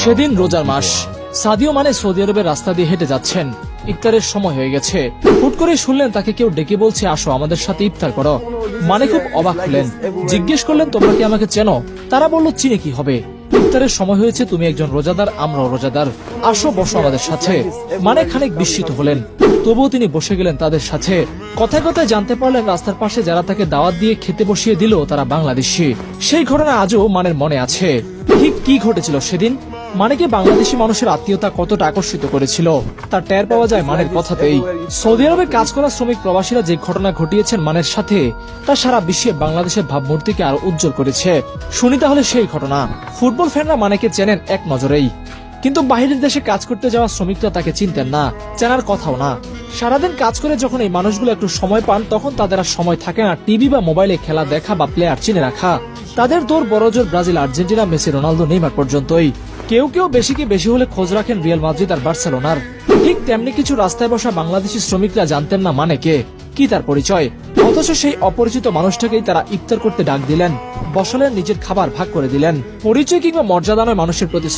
সেদিন রোজার মাস। Sadio Mane Saudi আরবের রাস্তা দিয়ে হেঁটে যাচ্ছেন। ইফতারের সময় হয়ে গেছে। হুট করে শুনলেন তাকে কেউ ডেকে বলছে, আসো আমাদের সাথে ইফতার করো। মানে খুব অবাক হলেন। জিজ্ঞেস করলেন, তোমরা কি আমাকে চেনো? তারা বলল, চিনে কি হবে, ইফতারের সময় হয়েছে, তুমি একজন রোজাদার, আমরাও রোজাদার, আসো বসো আমাদের সাথে। মানে খানিক বিস্মিত হলেন, তবুও তিনি বসে গেলেন তাদের সাথে। কথায় কথায় জানতে পারলেন রাস্তার পাশে যারা তাকে দাওয়াত দিয়ে খেতে বসিয়ে দিল তারা বাংলাদেশি। সেই ঘটনা আজও মানের মনে আছে। ঠিক কি ঘটেছিল সেদিন? মানেকে বাংলাদেশি মানুষের আত্মীয়তা কতটা আকর্ষিত করেছিল তার টের পাওয়া যায় মানের কথাতেই। সৌদি আরবে কাজ করা শ্রমিক প্রবাসীরা যে ঘটনা ঘটিয়েছেন মানের সাথে, তা সারা বিশ্বে বাংলাদেশের ভাবমূর্তিকে আরো উজ্জ্বল করেছে। শুনি তাহলে সেই ঘটনা। ফুটবল ফ্যানরা মানেকে চেনেন এক নজরেই, কিন্তু বাহিরের দেশে কাজ করতে যাওয়া শ্রমিকরা তাকে চিনতেন না, চেনার কথাও না। সারাদিন কাজ করে যখন এই মানুষগুলো একটু সময় পান, তখন তাদের আর সময় থাকে না টিভি বা মোবাইলে খেলা দেখা বা প্লেয়ার চিনে রাখা। তাদের দৌড় বড়জোর Brazil, Argentina, Messi, Ronaldo, Neymar পর্যন্তই। কেউ কেউ বেশি কি বেশি হলে খোঁজ রাখেন রিয়াল মাদ্রিদ আর বার্সেলোনার। ঠিক তেমনি কিছু রাস্তায় বসা বাংলাদেশি শ্রমিকরা জানতেন না মানেকে, কি তার পরিচয়। অথচ সেই অপরিচিত মানুষটাকেই তারা ইফতার করতে ডাক দিলেন, বসালেন, নিজের খাবার ভাগ করে দিলেন। পরিচয় কিংবা মর্যাদা নয় মানুষের প্রতি